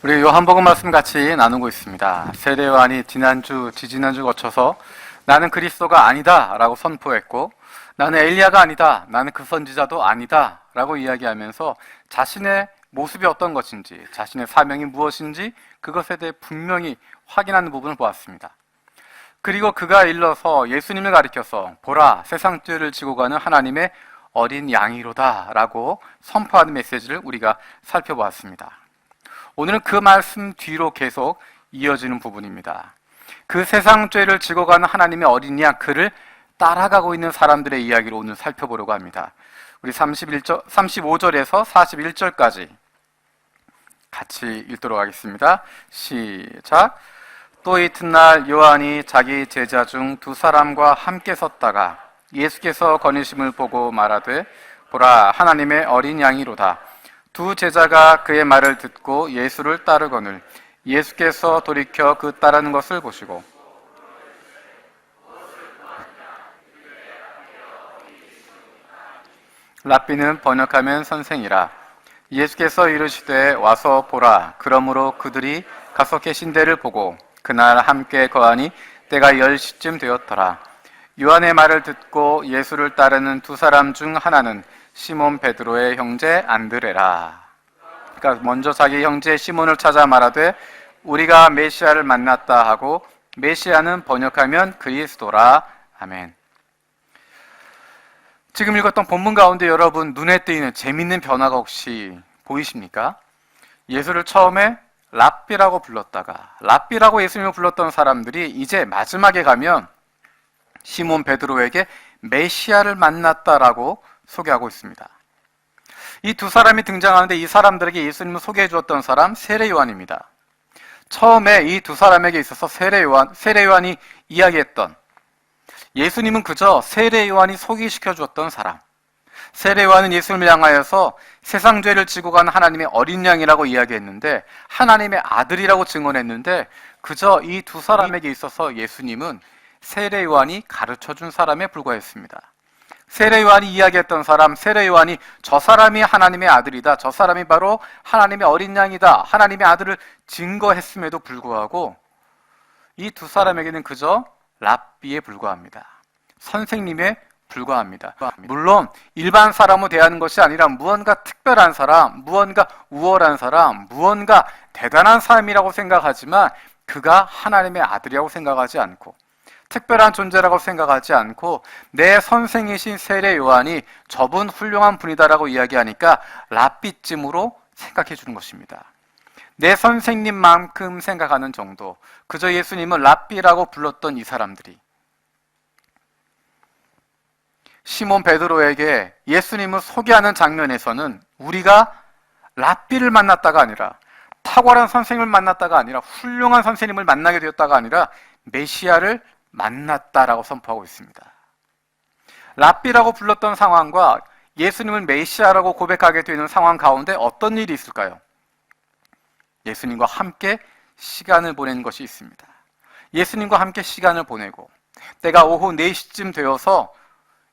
우리 요한복음 말씀 같이 나누고 있습니다. 세례 요한이 지난주, 지지난주 거쳐서 나는 그리스도가 아니다 라고 선포했고, 나는 엘리야가 아니다, 나는 그 선지자도 아니다 라고 이야기하면서 자신의 모습이 어떤 것인지, 자신의 사명이 무엇인지 그것에 대해 분명히 확인하는 부분을 보았습니다. 그리고 그가 일러서 예수님을 가리켜서 보라, 세상 죄를 지고 가는 하나님의 어린 양이로다 라고 선포하는 메시지를 우리가 살펴보았습니다. 오늘은 그 말씀 뒤로 계속 이어지는 부분입니다. 그 세상 죄를 지고 가는 하나님의 어린 양, 그를 따라가고 있는 사람들의 이야기를 오늘 살펴보려고 합니다. 우리 35절에서 41절까지 같이 읽도록 하겠습니다. 시작. 또 이튿날 요한이 자기 제자 중 두 사람과 함께 섰다가 예수께서 거니심을 보고 말하되 보라, 하나님의 어린 양이로다. 두 제자가 그의 말을 듣고 예수를 따르거늘 예수께서 돌이켜 그 따르는 것을 보시고 랍비는 번역하면 선생이라. 예수께서 이르시되 와서 보라. 그러므로 그들이 가서 계신 데를 보고 그날 함께 거하니 때가 10시쯤 되었더라. 요한의 말을 듣고 예수를 따르는 두 사람 중 하나는 시몬 베드로의 형제 안드레라. 그러니까 먼저 자기 형제 시몬을 찾아 말하되 우리가 메시아를 만났다 하고, 메시아는 번역하면 그리스도라. 아멘. 지금 읽었던 본문 가운데 여러분 눈에 띄는 재밌는 변화가 혹시 보이십니까? 예수를 처음에 랍비라고 불렀다가, 랍비라고 예수님을 불렀던 사람들이 이제 마지막에 가면 시몬 베드로에게 메시아를 만났다라고 소개하고 있습니다. 이 두 사람이 등장하는데 이 사람들에게 예수님을 소개해 주었던 사람 세례 요한입니다. 처음에 이 두 사람에게 있어서 세례 요한이 이야기했던, 예수님은 그저 세례 요한이 소개시켜 주었던 사람. 세례 요한은 예수님을 향하여서 세상 죄를 지고 가는 하나님의 어린 양이라고 이야기했는데, 하나님의 아들이라고 증언했는데, 그저 이 두 사람에게 있어서 예수님은 세례 요한이 가르쳐 준 사람에 불과했습니다. 세례 요한이 이야기했던 사람, 세례 요한이 저 사람이 하나님의 아들이다, 저 사람이 바로 하나님의 어린 양이다, 하나님의 아들을 증거했음에도 불구하고 이 두 사람에게는 그저 랍비에 불과합니다. 선생님에 불과합니다. 물론 일반 사람으로 대하는 것이 아니라 무언가 특별한 사람, 무언가 우월한 사람, 무언가 대단한 사람이라고 생각하지만 그가 하나님의 아들이라고 생각하지 않고, 특별한 존재라고 생각하지 않고 내 선생이신 세례 요한이 저분 훌륭한 분이다라고 이야기하니까 랍비쯤으로 생각해 주는 것입니다. 내 선생님만큼 생각하는 정도, 그저 예수님을 랍비라고 불렀던 이 사람들이 시몬 베드로에게 예수님을 소개하는 장면에서는 우리가 랍비를 만났다가 아니라, 탁월한 선생님을 만났다가 아니라, 훌륭한 선생님을 만나게 되었다가 아니라 메시아를 만났다라고 선포하고 있습니다. 랍비라고 불렀던 상황과 예수님을 메시아라고 고백하게 되는 상황 가운데 어떤 일이 있을까요? 예수님과 함께 시간을 보내는 것이 있습니다. 예수님과 함께 시간을 보내고 때가 오후 4시쯤 되어서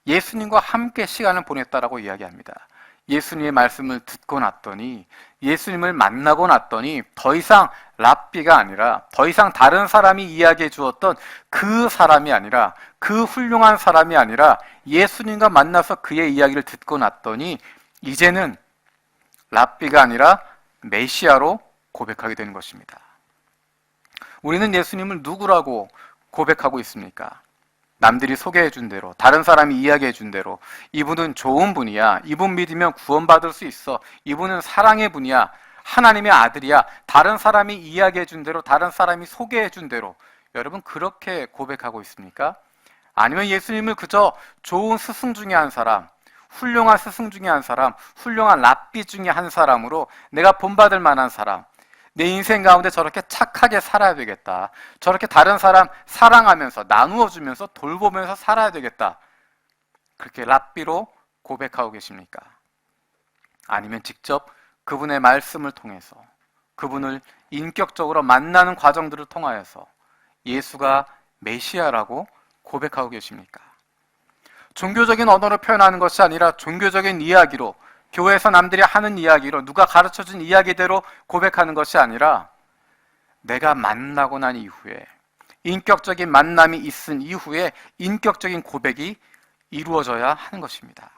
예수님과 함께 시간을 보냈다라고 이야기합니다. 예수님의 말씀을 듣고 났더니, 예수님을 만나고 났더니 더 이상 랍비가 아니라, 더 이상 다른 사람이 이야기해 주었던 그 사람이 아니라, 그 훌륭한 사람이 아니라 예수님과 만나서 그의 이야기를 듣고 났더니 이제는 랍비가 아니라 메시아로 고백하게 되는 것입니다. 우리는 예수님을 누구라고 고백하고 있습니까? 남들이 소개해 준 대로, 다른 사람이 이야기해 준 대로 이분은 좋은 분이야, 이분 믿으면 구원받을 수 있어, 이분은 사랑의 분이야, 하나님의 아들이야, 다른 사람이 이야기해 준 대로, 다른 사람이 소개해 준 대로 여러분 그렇게 고백하고 있습니까? 아니면 예수님을 그저 좋은 스승 중에 한 사람, 훌륭한 스승 중에 한 사람, 훌륭한 랍비 중에 한 사람으로 내가 본받을 만한 사람, 내 인생 가운데 저렇게 착하게 살아야 되겠다, 저렇게 다른 사람 사랑하면서 나누어주면서 돌보면서 살아야 되겠다, 그렇게 랍비로 고백하고 계십니까? 아니면 직접 그분의 말씀을 통해서, 그분을 인격적으로 만나는 과정들을 통하여서 예수가 메시아라고 고백하고 계십니까? 종교적인 언어로 표현하는 것이 아니라 종교적인 이야기로, 교회에서 남들이 하는 이야기로 누가 가르쳐준 이야기대로 고백하는 것이 아니라 내가 만나고 난 이후에 인격적인 만남이 있은 이후에 인격적인 고백이 이루어져야 하는 것입니다.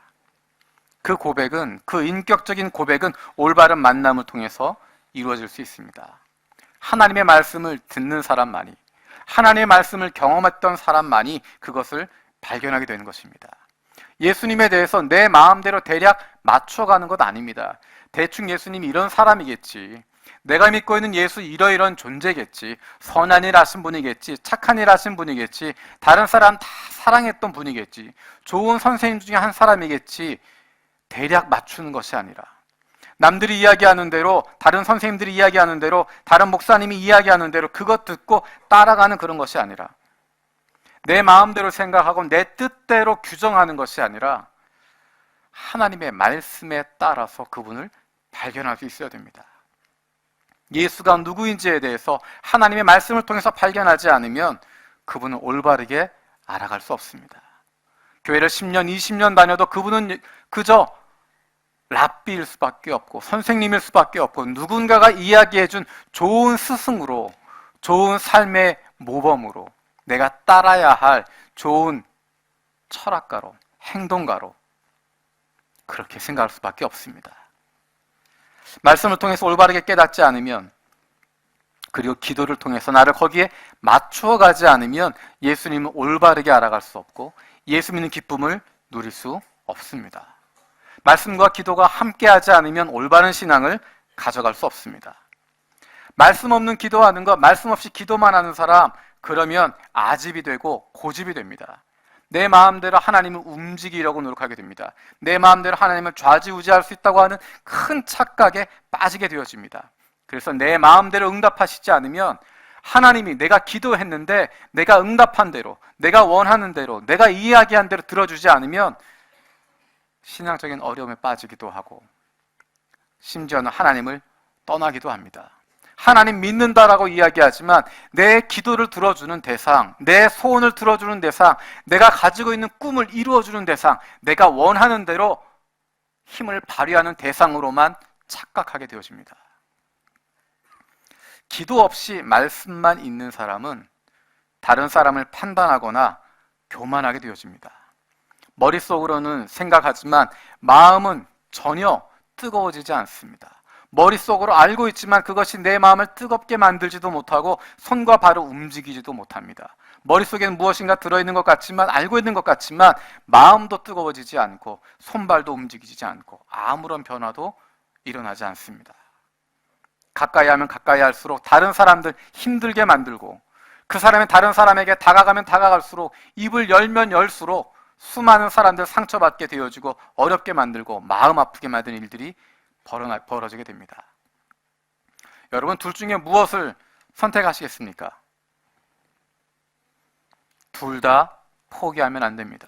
그 인격적인 고백은 올바른 만남을 통해서 이루어질 수 있습니다. 하나님의 말씀을 듣는 사람만이, 하나님의 말씀을 경험했던 사람만이 그것을 발견하게 되는 것입니다. 예수님에 대해서 내 마음대로 대략 맞춰가는 것 아닙니다. 대충 예수님이 이런 사람이겠지, 내가 믿고 있는 예수 이러이러한 존재겠지, 선한 일 하신 분이겠지, 착한 일 하신 분이겠지, 다른 사람 다 사랑했던 분이겠지, 좋은 선생님 중에 한 사람이겠지, 대략 맞추는 것이 아니라 남들이 이야기하는 대로, 다른 선생님들이 이야기하는 대로, 다른 목사님이 이야기하는 대로 그것 듣고 따라가는 그런 것이 아니라 내 마음대로 생각하고 내 뜻대로 규정하는 것이 아니라 하나님의 말씀에 따라서 그분을 발견할 수 있어야 됩니다. 예수가 누구인지에 대해서 하나님의 말씀을 통해서 발견하지 않으면 그분은 올바르게 알아갈 수 없습니다. 교회를 10년, 20년 다녀도 그분은 그저 랍비일 수밖에 없고 선생님일 수밖에 없고 누군가가 이야기해준 좋은 스승으로, 좋은 삶의 모범으로, 내가 따라야 할 좋은 철학가로, 행동가로 그렇게 생각할 수밖에 없습니다. 말씀을 통해서 올바르게 깨닫지 않으면, 그리고 기도를 통해서 나를 거기에 맞추어 가지 않으면 예수님은 올바르게 알아갈 수 없고 예수 믿는 기쁨을 누릴 수 없습니다. 말씀과 기도가 함께하지 않으면 올바른 신앙을 가져갈 수 없습니다. 말씀 없는 기도하는 것, 말씀 없이 기도만 하는 사람, 그러면 아집이 되고 고집이 됩니다. 내 마음대로 하나님을 움직이려고 노력하게 됩니다. 내 마음대로 하나님을 좌지우지할 수 있다고 하는 큰 착각에 빠지게 되어집니다. 그래서 내 마음대로 응답하시지 않으면 하나님이 내가 기도했는데 내가 응답한 대로, 내가 원하는 대로, 내가 이야기한 대로 들어주지 않으면 신앙적인 어려움에 빠지기도 하고 심지어는 하나님을 떠나기도 합니다. 하나님 믿는다라고 이야기하지만 내 기도를 들어주는 대상, 내 소원을 들어주는 대상, 내가 가지고 있는 꿈을 이루어주는 대상, 내가 원하는 대로 힘을 발휘하는 대상으로만 착각하게 되어집니다. 기도 없이 말씀만 있는 사람은 다른 사람을 판단하거나 교만하게 되어집니다. 머릿속으로는 생각하지만 마음은 전혀 뜨거워지지 않습니다. 머릿속으로 알고 있지만 그것이 내 마음을 뜨겁게 만들지도 못하고 손과 발을 움직이지도 못합니다. 머릿속에는 무엇인가 들어있는 것 같지만, 알고 있는 것 같지만 마음도 뜨거워지지 않고 손발도 움직이지 않고 아무런 변화도 일어나지 않습니다. 가까이 하면 가까이 할수록 다른 사람들 힘들게 만들고, 그 사람이 다른 사람에게 다가가면 다가갈수록, 입을 열면 열수록 수많은 사람들 상처받게 되어지고 어렵게 만들고 마음 아프게 만드는 일들이 벌어지게 됩니다. 여러분, 둘 중에 무엇을 선택하시겠습니까? 둘 다 포기하면 안 됩니다.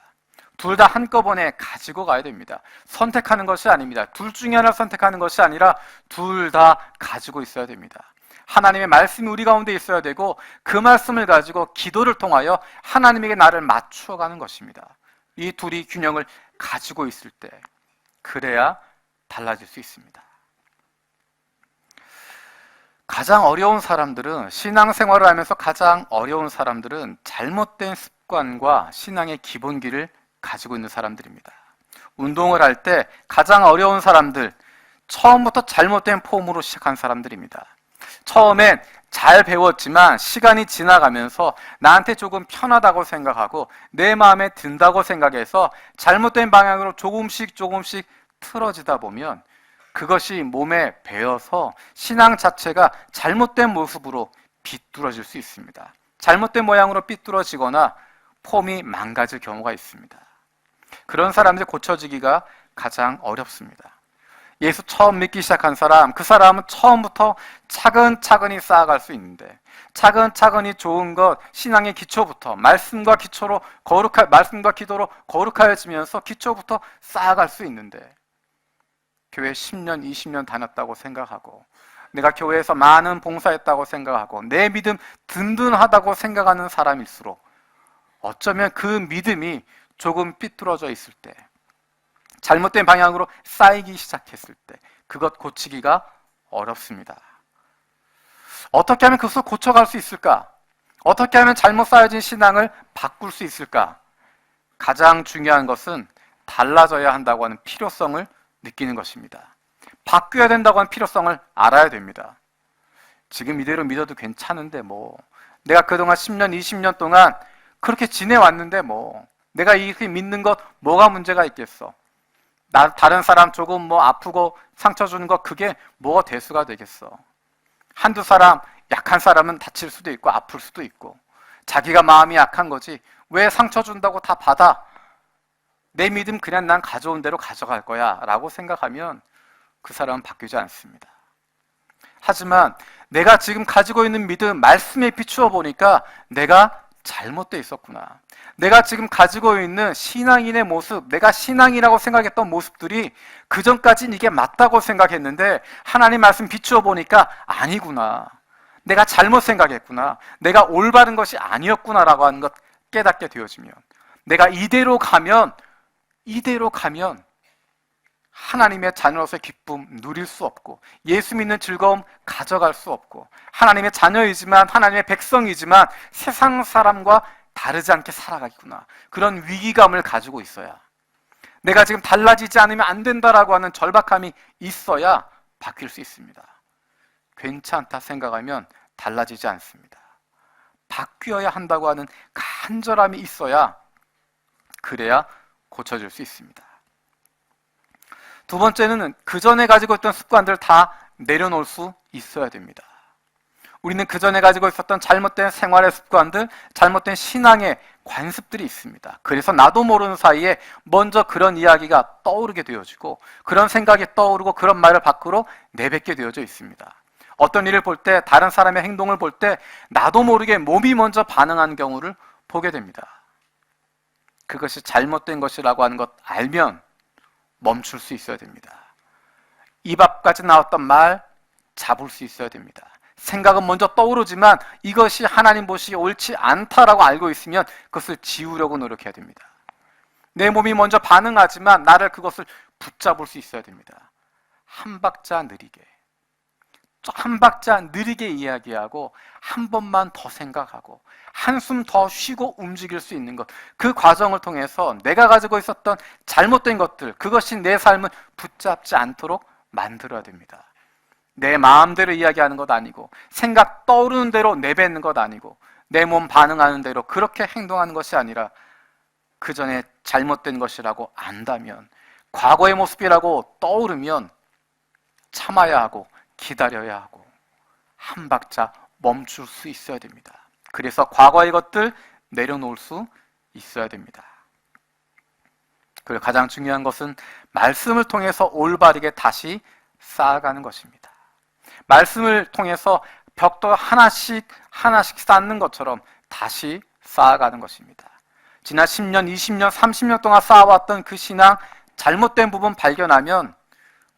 둘 다 한꺼번에 가지고 가야 됩니다. 선택하는 것이 아닙니다. 둘 중에 하나를 선택하는 것이 아니라 둘 다 가지고 있어야 됩니다. 하나님의 말씀이 우리 가운데 있어야 되고 그 말씀을 가지고 기도를 통하여 하나님에게 나를 맞추어 가는 것입니다. 이 둘이 균형을 가지고 있을 때 그래야 달라질 수 있습니다. 가장 어려운 사람들은, 신앙생활을 하면서 가장 어려운 사람들은 잘못된 습관과 신앙의 기본기를 가지고 있는 사람들입니다. 운동을 할 때 가장 어려운 사람들, 처음부터 잘못된 폼으로 시작한 사람들입니다. 처음엔 잘 배웠지만 시간이 지나가면서 나한테 조금 편하다고 생각하고 내 마음에 든다고 생각해서 잘못된 방향으로 조금씩 틀어지다 보면 그것이 몸에 배어서 신앙 자체가 잘못된 모습으로 비뚤어질 수 있습니다. 잘못된 모양으로 삐뚤어지거나 폼이 망가질 경우가 있습니다. 그런 사람들이 고쳐지기가 가장 어렵습니다. 예수 처음 믿기 시작한 사람, 그 사람은 처음부터 차근차근히 쌓아갈 수 있는데, 차근차근히 좋은 것, 신앙의 기초부터 말씀과 기도로 거룩하여지면서 기초부터 쌓아갈 수 있는데, 교회 10년, 20년 다녔다고 생각하고 내가 교회에서 많은 봉사했다고 생각하고 내 믿음 든든하다고 생각하는 사람일수록 어쩌면 그 믿음이 조금 삐뚤어져 있을 때, 잘못된 방향으로 쌓이기 시작했을 때 그것 고치기가 어렵습니다. 어떻게 하면 그것을 고쳐갈 수 있을까? 어떻게 하면 잘못 쌓여진 신앙을 바꿀 수 있을까? 가장 중요한 것은 달라져야 한다고 하는 필요성을 느끼는 것입니다. 바뀌어야 된다고 하는 필요성을 알아야 됩니다. 지금 이대로 믿어도 괜찮은데 내가 그동안 10년, 20년 동안 그렇게 지내왔는데 내가 이렇게 믿는 것 뭐가 문제가 있겠어? 다른 사람 조금 아프고 상처 주는 것 그게 뭐가 대수가 되겠어? 한두 사람, 약한 사람은 다칠 수도 있고 아플 수도 있고 자기가 마음이 약한 거지 왜 상처 준다고 다 받아? 내 믿음 그냥 난 가져온 대로 가져갈 거야 라고 생각하면 그 사람은 바뀌지 않습니다. 하지만 내가 지금 가지고 있는 믿음, 말씀에 비추어 보니까 내가 잘못되어 있었구나. 내가 지금 가지고 있는 신앙인의 모습, 내가 신앙이라고 생각했던 모습들이 그전까진 이게 맞다고 생각했는데 하나님 말씀 비추어 보니까 아니구나. 내가 잘못 생각했구나. 내가 올바른 것이 아니었구나라고 하는 것 깨닫게 되어지면 내가 이대로 가면 하나님의 자녀로서의 기쁨 누릴 수 없고 예수 믿는 즐거움 가져갈 수 없고 하나님의 자녀이지만 하나님의 백성이지만 세상 사람과 다르지 않게 살아가겠구나. 그런 위기감을 가지고 있어야 내가 지금 달라지지 않으면 안 된다라고 하는 절박함이 있어야 바뀔 수 있습니다. 괜찮다 생각하면 달라지지 않습니다. 바뀌어야 한다고 하는 간절함이 있어야 그래야 고쳐질 수 있습니다. 두 번째는 그 전에 가지고 있던 습관들을 다 내려놓을 수 있어야 됩니다. 우리는 그 전에 가지고 있었던 잘못된 생활의 습관들, 잘못된 신앙의 관습들이 있습니다. 그래서 나도 모르는 사이에 먼저 그런 이야기가 떠오르게 되어지고 그런 생각이 떠오르고 그런 말을 밖으로 내뱉게 되어져 있습니다. 어떤 일을 볼 때, 다른 사람의 행동을 볼 때 나도 모르게 몸이 먼저 반응하는 경우를 보게 됩니다. 그것이 잘못된 것이라고 하는 것 알면 멈출 수 있어야 됩니다. 입 앞까지 나왔던 말 잡을 수 있어야 됩니다. 생각은 먼저 떠오르지만 이것이 하나님 보시기에 옳지 않다라고 알고 있으면 그것을 지우려고 노력해야 됩니다. 내 몸이 먼저 반응하지만 나를 그것을 붙잡을 수 있어야 됩니다. 한 박자 느리게 이야기하고 한 번만 더 생각하고 한숨 더 쉬고 움직일 수 있는 것, 그 과정을 통해서 내가 가지고 있었던 잘못된 것들, 그것이 내 삶을 붙잡지 않도록 만들어야 됩니다. 내 마음대로 이야기하는 것 아니고 생각 떠오르는 대로 내뱉는 것 아니고 내 몸 반응하는 대로 그렇게 행동하는 것이 아니라 그 전에 잘못된 것이라고 안다면, 과거의 모습이라고 떠오르면 참아야 하고 기다려야 하고 한 박자 멈출 수 있어야 됩니다. 그래서 과거의 것들 내려놓을 수 있어야 됩니다. 그리고 가장 중요한 것은 말씀을 통해서 올바르게 다시 쌓아가는 것입니다. 말씀을 통해서 벽돌 하나씩 쌓는 것처럼 다시 쌓아가는 것입니다. 지난 10년, 20년, 30년 동안 쌓아왔던 그 신앙 잘못된 부분 발견하면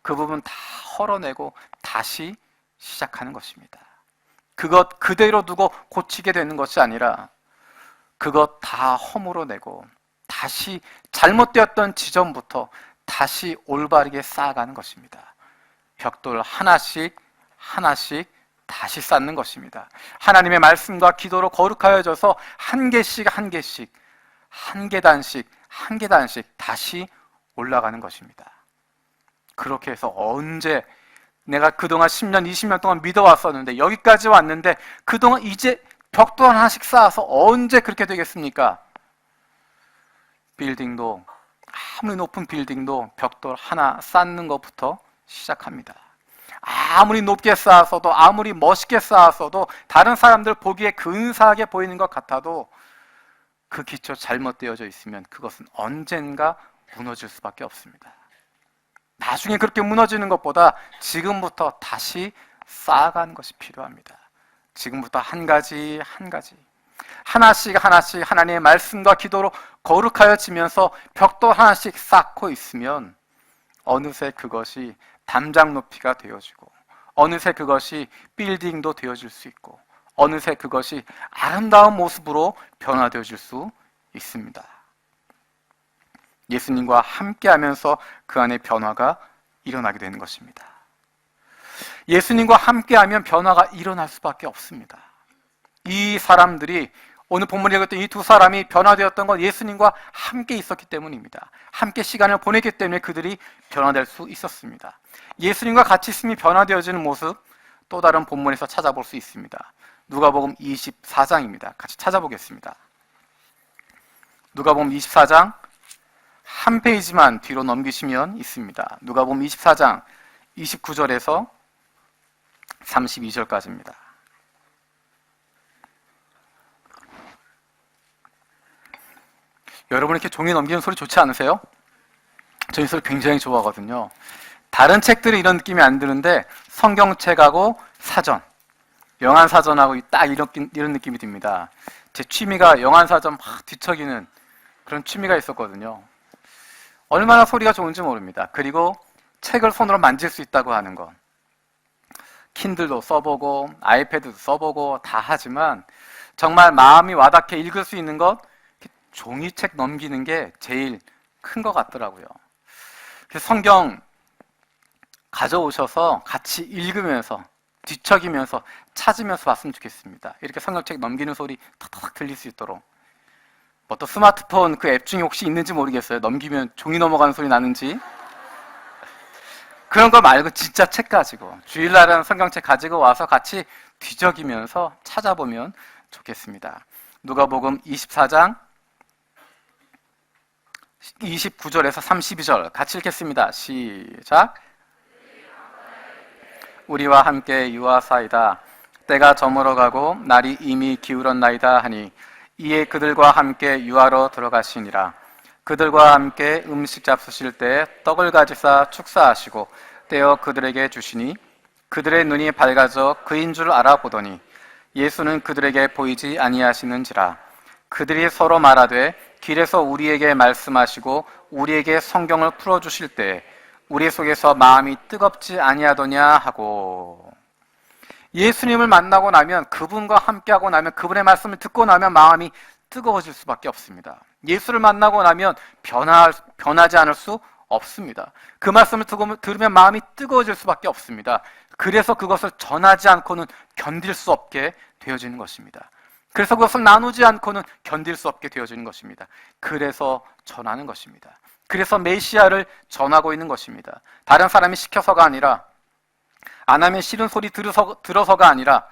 그 부분 다 헐어내고 다시 시작하는 것입니다. 그것 그대로 두고 고치게 되는 것이 아니라 그것 다 허물어내고 다시 잘못되었던 지점부터 다시 올바르게 쌓아가는 것입니다. 벽돌 하나씩 다시 쌓는 것입니다. 하나님의 말씀과 기도로 거룩하여져서 한 계단씩 다시 올라가는 것입니다. 그렇게 해서 언제 내가 그동안 10년, 20년 동안 믿어왔었는데 여기까지 왔는데 그동안 이제 벽돌 하나씩 쌓아서 언제 그렇게 되겠습니까? 빌딩도 아무리 높은 빌딩도 벽돌 하나 쌓는 것부터 시작합니다. 아무리 높게 쌓았어도 아무리 멋있게 쌓았어도 다른 사람들 보기에 근사하게 보이는 것 같아도 그 기초 잘못되어져 있으면 그것은 언젠가 무너질 수밖에 없습니다. 나중에 그렇게 무너지는 것보다 지금부터 다시 쌓아가는 것이 필요합니다. 지금부터 한 가지 하나씩 하나님의 말씀과 기도로 거룩하여지면서 벽돌 하나씩 쌓고 있으면 어느새 그것이 담장 높이가 되어지고 어느새 그것이 빌딩도 되어질 수 있고 어느새 그것이 아름다운 모습으로 변화되어질 수 있습니다. 예수님과 함께하면서 그 안에 변화가 일어나게 되는 것입니다. 예수님과 함께하면 변화가 일어날 수밖에 없습니다. 이 사람들이 오늘 본문에 읽었던 이 두 사람이 변화되었던 건 예수님과 함께 있었기 때문입니다. 함께 시간을 보냈기 때문에 그들이 변화될 수 있었습니다. 예수님과 같이 있음이 변화되어지는 모습 또 다른 본문에서 찾아볼 수 있습니다. 누가복음 24장입니다. 같이 찾아보겠습니다. 누가복음 24장 한 페이지만 뒤로 넘기시면 있습니다. 누가복음 24장 29절에서 32절까지입니다. 여러분 이렇게 종이 넘기는 소리 좋지 않으세요? 저 이 소리 굉장히 좋아하거든요. 다른 책들은 이런 느낌이 안 드는데 성경책하고 사전, 영안사전하고 딱 이런 느낌이 듭니다. 제 취미가 영안사전 막 뒤척이는 그런 취미가 있었거든요. 얼마나 소리가 좋은지 모릅니다. 그리고 책을 손으로 만질 수 있다고 하는 것, 킨들도 써보고 아이패드도 써보고 다 하지만 정말 마음이 와닿게 읽을 수 있는 것, 종이책 넘기는 게 제일 큰 것 같더라고요. 그래서 성경 가져오셔서 같이 읽으면서 뒤척이면서 찾으면서 봤으면 좋겠습니다. 이렇게 성경책 넘기는 소리 탁탁 들릴 수 있도록. 뭐 또 스마트폰 그 앱 중에 혹시 있는지 모르겠어요. 넘기면 종이 넘어가는 소리 나는지. 그런 거 말고 진짜 책 가지고 주일날은 성경책 가지고 와서 같이 뒤적이면서 찾아보면 좋겠습니다. 누가복음 24장 29절에서 32절 같이 읽겠습니다. 시작. 우리와 함께 유하사이다. 때가 저물어 가고 날이 이미 기울었나이다 하니 이에 그들과 함께 유하로 들어가시니라. 그들과 함께 음식 잡수실 때 떡을 가지사 축사하시고 떼어 그들에게 주시니 그들의 눈이 밝아져 그인 줄 알아보더니 예수는 그들에게 보이지 아니하시는지라. 그들이 서로 말하되 길에서 우리에게 말씀하시고 우리에게 성경을 풀어주실 때 우리 속에서 마음이 뜨겁지 아니하더냐 하고. 예수님을 만나고 나면 그분과 함께하고 나면 그분의 말씀을 듣고 나면 마음이 뜨거워질 수밖에 없습니다. 예수를 만나고 나면 변하지 않을 수 없습니다. 그 말씀을 들으면 마음이 뜨거워질 수밖에 없습니다. 그래서 그것을 전하지 않고는 견딜 수 없게 되어지는 것입니다. 그래서 그것을 나누지 않고는 견딜 수 없게 되어지는 것입니다. 그래서 전하는 것입니다. 그래서 메시아를 전하고 있는 것입니다. 다른 사람이 시켜서가 아니라, 안 하면 싫은 소리 들어서가 아니라,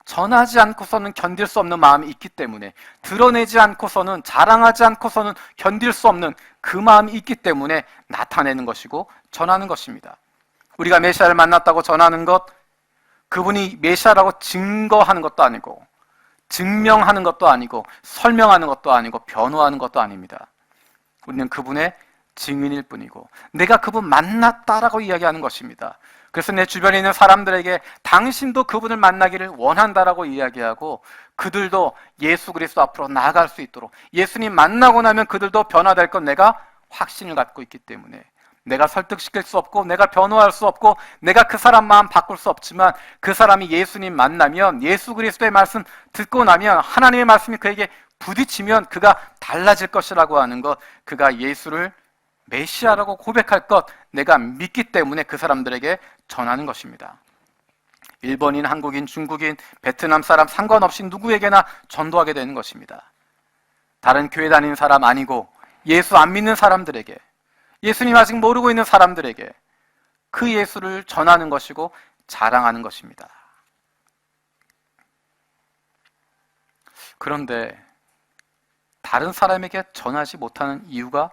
전하지 않고서는 견딜 수 없는 마음이 있기 때문에, 드러내지 않고서는, 자랑하지 않고서는 견딜 수 없는 그 마음이 있기 때문에 나타내는 것이고 전하는 것입니다. 우리가 메시아를 만났다고 전하는 것, 그분이 메시아라고 증거하는 것도 아니고 증명하는 것도 아니고 설명하는 것도 아니고 변호하는 것도 아닙니다. 우리는 그분의 증인일 뿐이고 내가 그분 만났다라고 이야기하는 것입니다. 그래서 내 주변에 있는 사람들에게 당신도 그분을 만나기를 원한다라고 이야기하고 그들도 예수 그리스도 앞으로 나아갈 수 있도록, 예수님 만나고 나면 그들도 변화될 건 내가 확신을 갖고 있기 때문에, 내가 설득시킬 수 없고 내가 변호할 수 없고 내가 그 사람 마음 바꿀 수 없지만 그 사람이 예수님 만나면, 예수 그리스도의 말씀 듣고 나면, 하나님의 말씀이 그에게 부딪히면 그가 달라질 것이라고 하는 것, 그가 예수를 메시아라고 고백할 것, 내가 믿기 때문에 그 사람들에게 전하는 것입니다. 일본인, 한국인, 중국인, 베트남 사람 상관없이 누구에게나 전도하게 되는 것입니다. 다른 교회 다니는 사람 아니고 예수 안 믿는 사람들에게, 예수님 아직 모르고 있는 사람들에게 그 예수를 전하는 것이고 자랑하는 것입니다. 그런데 다른 사람에게 전하지 못하는 이유가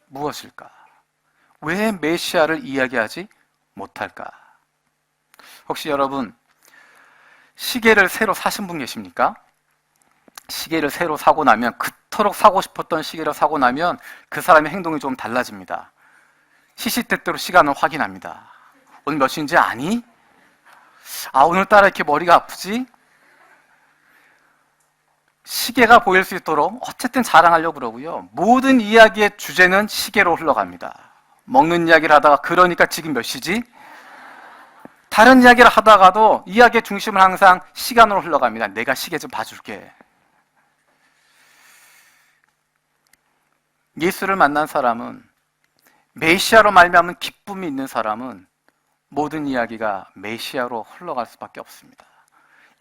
무엇일까? 왜 메시아를 이야기하지 못할까? 혹시 여러분 시계를 새로 사신 분 계십니까? 시계를 새로 사고 나면, 그토록 사고 싶었던 시계를 사고 나면 그 사람의 행동이 좀 달라집니다. 시시때때로 시간을 확인합니다. 오늘 몇 시인지 아니? 오늘따라 이렇게 머리가 아프지? 시계가 보일 수 있도록 어쨌든 자랑하려고 그러고요. 모든 이야기의 주제는 시계로 흘러갑니다. 먹는 이야기를 하다가 그러니까 지금 몇 시지? 다른 이야기를 하다가도 이야기의 중심은 항상 시간으로 흘러갑니다. 내가 시계 좀 봐줄게. 예수를 만난 사람은 메시아로 말미암은 기쁨이 있는 사람은 모든 이야기가 메시아로 흘러갈 수밖에 없습니다.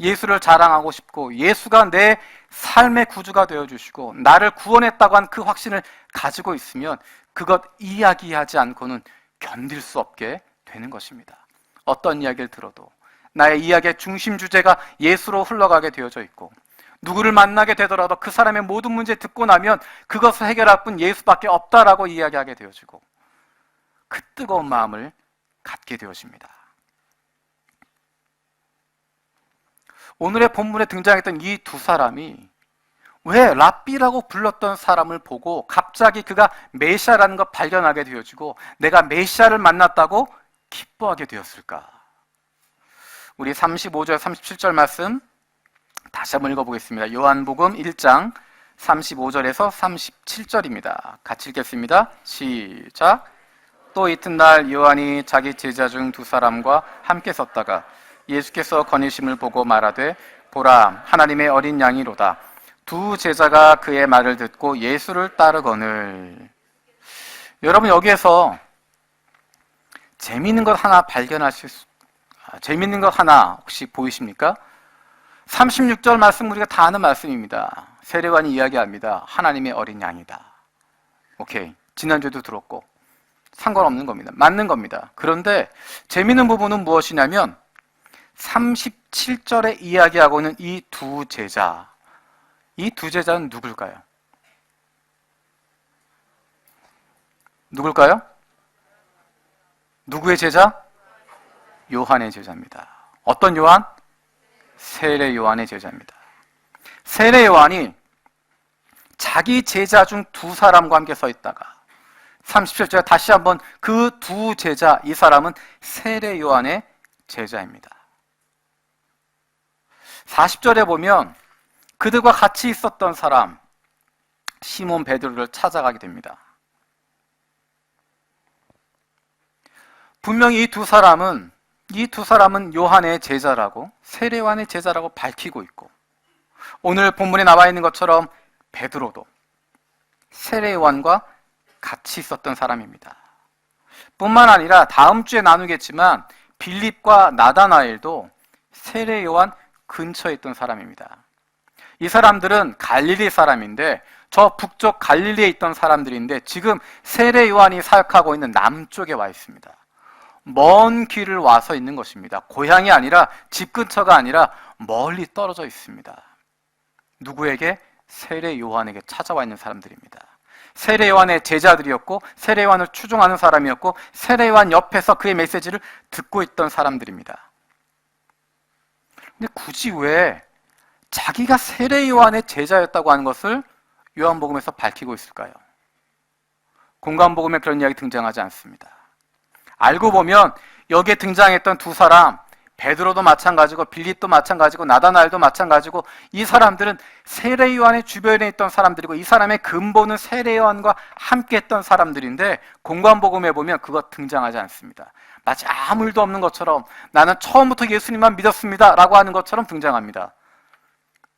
예수를 자랑하고 싶고 예수가 내 삶의 구주가 되어주시고 나를 구원했다고 한 그 확신을 가지고 있으면 그것 이야기하지 않고는 견딜 수 없게 되는 것입니다. 어떤 이야기를 들어도 나의 이야기의 중심 주제가 예수로 흘러가게 되어져 있고 누구를 만나게 되더라도 그 사람의 모든 문제 듣고 나면 그것을 해결할 분 예수밖에 없다라고 이야기하게 되어지고 그 뜨거운 마음을 갖게 되어집니다. 오늘의 본문에 등장했던 이 두 사람이 왜 랍비라고 불렀던 사람을 보고 갑자기 그가 메시아라는 걸 발견하게 되어지고 내가 메시아를 만났다고 기뻐하게 되었을까? 우리 35절, 37절 말씀 다시 한번 읽어보겠습니다. 요한복음 1장 35절에서 37절입니다. 같이 읽겠습니다. 시작. 또 이튿날 요한이 자기 제자 중 두 사람과 함께 섰다가 예수께서 거니심을 보고 말하되 보라 하나님의 어린 양이로다. 두 제자가 그의 말을 듣고 예수를 따르거늘. 여러분 여기에서 재미있는 것 하나 재미있는 것 하나 혹시 보이십니까? 36절 말씀 우리가 다 아는 말씀입니다. 세례관이 이야기합니다. 하나님의 어린 양이다. 오케이, 지난주에도 들었고 상관없는 겁니다. 맞는 겁니다. 그런데 재미있는 부분은 무엇이냐면 37절에 이야기하고 있는 이 두 제자, 이 두 제자는 누굴까요? 누굴까요? 누구의 제자? 요한의 제자입니다. 어떤 요한? 세례 요한의 제자입니다. 세례 요한이 자기 제자 중 두 사람과 함께 서 있다가 37절에 다시 한번 그 두 제자, 이 사람은 세례 요한의 제자입니다. 40절에 보면 그들과 같이 있었던 사람 시몬 베드로를 찾아가게 됩니다. 분명히 이 두 사람은 요한의 제자라고, 세례 요한의 제자라고 밝히고 있고 오늘 본문에 나와 있는 것처럼 베드로도 세례 요한과 같이 있었던 사람입니다. 뿐만 아니라 다음 주에 나누겠지만 빌립과 나다나엘도 세례 요한 근처에 있던 사람입니다. 이 사람들은 갈릴리 사람인데 저 북쪽 갈릴리에 있던 사람들인데 지금 세례 요한이 사역하고 있는 남쪽에 와 있습니다. 먼 길을 와서 있는 것입니다. 고향이 아니라 집 근처가 아니라 멀리 떨어져 있습니다. 누구에게? 세례 요한에게 찾아와 있는 사람들입니다. 세례 요한의 제자들이었고 세례 요한을 추종하는 사람이었고 세례 요한 옆에서 그의 메시지를 듣고 있던 사람들입니다. 근데 굳이 왜 자기가 세례 요한의 제자였다고 하는 것을 요한복음에서 밝히고 있을까요? 공관복음에 그런 이야기 등장하지 않습니다. 알고 보면 여기에 등장했던 두 사람, 베드로도 마찬가지고 빌립도 마찬가지고 나다나엘도 마찬가지고 이 사람들은 세례 요한의 주변에 있던 사람들이고 이 사람의 근본은 세례 요한과 함께 했던 사람들인데 공관복음에 보면 그것 등장하지 않습니다. 마치 아무 일도 없는 것처럼 나는 처음부터 예수님만 믿었습니다 라고 하는 것처럼 등장합니다.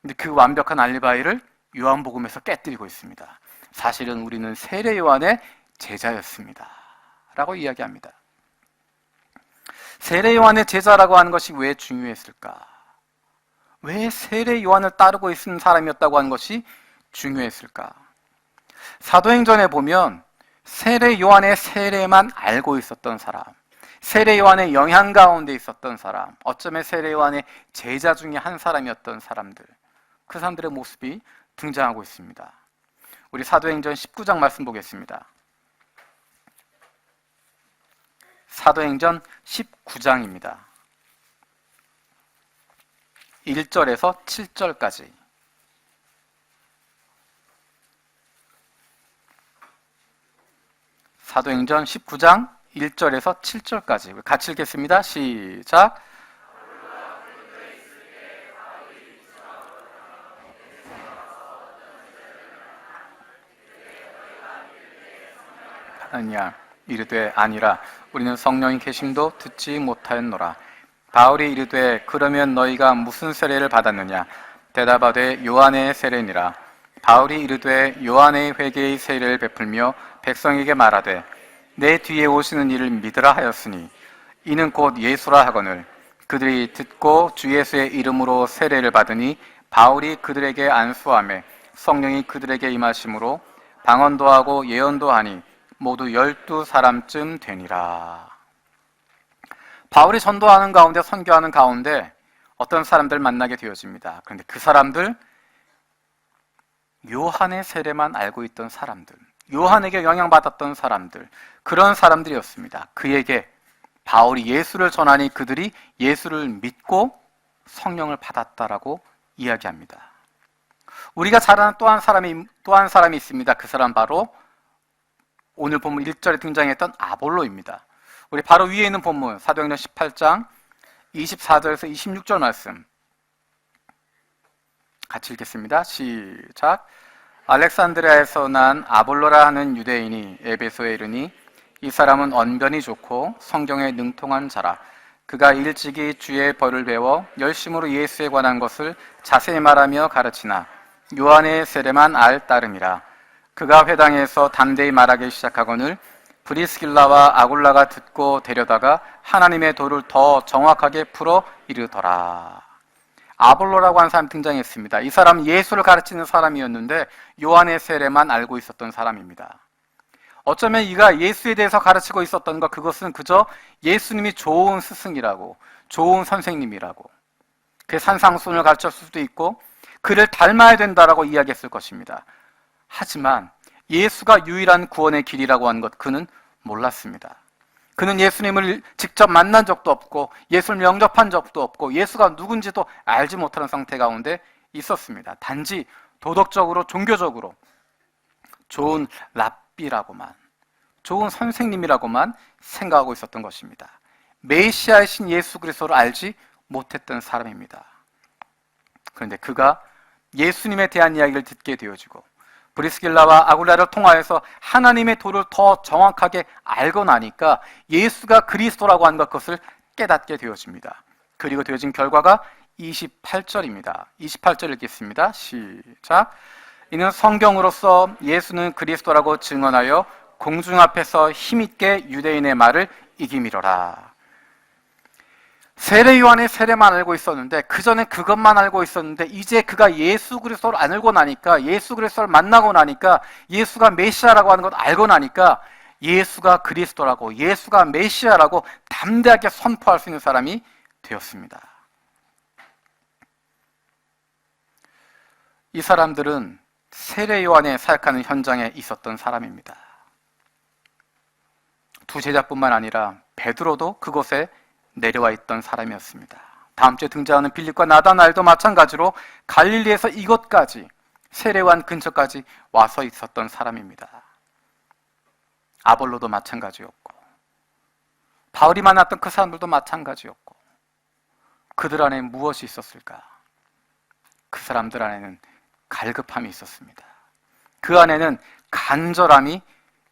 근데 그 완벽한 알리바이를 요한복음에서 깨뜨리고 있습니다. 사실은 우리는 세례 요한의 제자였습니다 라고 이야기합니다. 세례 요한의 제자라고 하는 것이 왜 중요했을까? 왜 세례 요한을 따르고 있는 사람이었다고 하는 것이 중요했을까? 사도행전에 보면 세례 요한의 세례만 알고 있었던 사람, 세례 요한의 영향 가운데 있었던 사람, 어쩌면 세례 요한의 제자 중에 한 사람이었던 사람들, 그 사람들의 모습이 등장하고 있습니다. 우리 사도행전 19장 말씀 보겠습니다. 사도행전 19장입니다. 1절에서 7절까지. 사도행전 19장 1절에서 7절까지 같이 읽겠습니다. 시작. 아니야. 이르되 아니라 우리는 성령이 계심도 듣지 못하였노라. 바울이 이르되 그러면 너희가 무슨 세례를 받았느냐? 대답하되 요한의 세례니라. 바울이 이르되 요한의 회개의 세례를 베풀며 백성에게 말하되 내 뒤에 오시는 이를 믿으라 하였으니 이는 곧 예수라 하거늘 그들이 듣고 주 예수의 이름으로 세례를 받으니 바울이 그들에게 안수하며 성령이 그들에게 임하심으로 방언도 하고 예언도 하니 모두 12사람쯤 되니라. 바울이 전도하는 가운데 선교하는 가운데 어떤 사람들 만나게 되어집니다. 그런데 그 사람들, 요한의 세례만 알고 있던 사람들, 요한에게 영향받았던 사람들, 그런 사람들이었습니다. 그에게 바울이 예수를 전하니 그들이 예수를 믿고 성령을 받았다라고 이야기합니다. 우리가 잘 아는 또 한 사람이 있습니다. 그 사람 바로 오늘 본문 1절에 등장했던 아볼로입니다. 우리 바로 위에 있는 본문 사도행전 18장 24절에서 26절 말씀 같이 읽겠습니다. 시작. 알렉산드리아에서 난 아볼로라 하는 유대인이 에베소에 이르니 이 사람은 언변이 좋고 성경에 능통한 자라. 그가 일찍이 주의 벌을 배워 열심으로 예수에 관한 것을 자세히 말하며 가르치나 요한의 세례만 알 따름이라. 그가 회당에서 담대히 말하기 시작하거늘 브리스길라와 아굴라가 듣고 데려다가 하나님의 도를 더 정확하게 풀어 이르더라. 아볼로라고 하는 사람이 등장했습니다. 이 사람은 예수를 가르치는 사람이었는데 요한의 세례만 알고 있었던 사람입니다. 어쩌면 이가 예수에 대해서 가르치고 있었던 것, 그것은 그저 예수님이 좋은 스승이라고, 좋은 선생님이라고, 그 산상순을 가르쳤을 수도 있고 그를 닮아야 된다라고 이야기했을 것입니다. 하지만 예수가 유일한 구원의 길이라고 하는 것 그는 몰랐습니다. 그는 예수님을 직접 만난 적도 없고 예수를 영접한 적도 없고 예수가 누군지도 알지 못하는 상태 가운데 있었습니다. 단지 도덕적으로 종교적으로 좋은 랍비라고만, 좋은 선생님이라고만 생각하고 있었던 것입니다. 메시아이신 예수 그리스도를 알지 못했던 사람입니다. 그런데 그가 예수님에 대한 이야기를 듣게 되어지고 브리스길라와 아굴라를 통하여서 하나님의 도를 더 정확하게 알고 나니까 예수가 그리스도라고 하는 것을 깨닫게 되어집니다. 그리고 되어진 결과가 28절입니다. 28절 읽겠습니다. 시작. 이는 성경으로서 예수는 그리스도라고 증언하여 공중 앞에서 힘있게 유대인의 말을 이기미러라. 세례 요한의 세례만 알고 있었는데 그전에 그것만 알고 있었는데 이제 그가 예수 그리스도를 알고 나니까, 예수 그리스도를 만나고 나니까, 예수가 메시아라고 하는 걸 알고 나니까 예수가 그리스도라고, 예수가 메시아라고 담대하게 선포할 수 있는 사람이 되었습니다. 이 사람들은 세례 요한의 사역하는 현장에 있었던 사람입니다. 두 제자뿐만 아니라 베드로도 그곳에 내려와 있던 사람이었습니다. 다음 주에 등장하는 빌립과 나다나엘도 마찬가지로 갈릴리에서 이곳까지, 세례요한 근처까지 와서 있었던 사람입니다. 아볼로도 마찬가지였고 바울이 만났던 그 사람들도 마찬가지였고 그들 안에 무엇이 있었을까? 그 사람들 안에는 갈급함이 있었습니다. 그 안에는 간절함이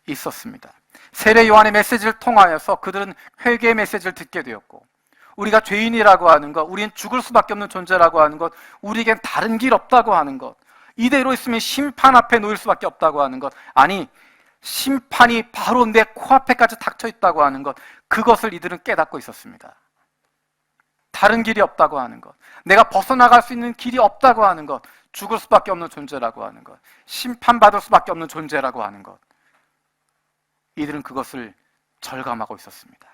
있었습니다. 세례 요한의 메시지를 통하여서 그들은 회개의 메시지를 듣게 되었고 우리가 죄인이라고 하는 것, 우리는 죽을 수밖에 없는 존재라고 하는 것, 우리에겐 다른 길 없다고 하는 것, 이대로 있으면 심판 앞에 놓일 수밖에 없다고 하는 것, 아니 심판이 바로 내 코앞에까지 닥쳐 있다고 하는 것, 그것을 이들은 깨닫고 있었습니다. 다른 길이 없다고 하는 것, 내가 벗어나갈 수 있는 길이 없다고 하는 것, 죽을 수밖에 없는 존재라고 하는 것, 심판받을 수밖에 없는 존재라고 하는 것, 이들은 그것을 절감하고 있었습니다.